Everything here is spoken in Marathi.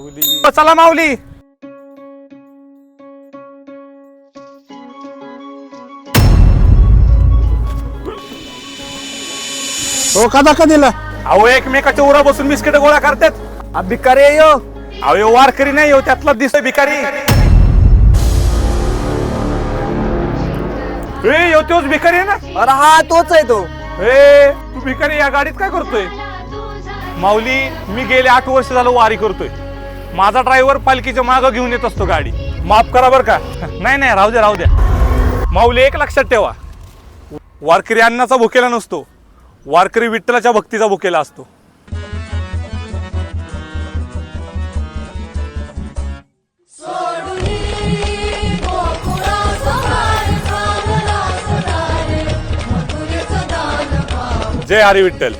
माऊली चला माऊली. हो का धक्का दिला? अहो एकमेकाच्या उरा बसून बिस्किट गोळा करतात. भिकारी आहे यो. अहो वारकरी नाही हो, त्यातला दिसतोय भिकारी. यो तोच भिकारी आहे ना? अरे हा तोच आहे तो. तू भिकारी या गाडीत काय करतोय? माऊली मी गेले 8 वर्ष झालं वारी करतोय. माझा ड्रायव्हर पालखीच्या मागं घेऊन येत असतो गाडी. माफ करा बरं का. नाही नाही राहू द्या राहू द्या. माऊली एक लक्षात ठेवा, वारकरी अन्नाचा भुकेला नसतो, वारकरी विठ्ठलाच्या भक्तीचा भुकेला असतो. जय हरी विठ्ठल.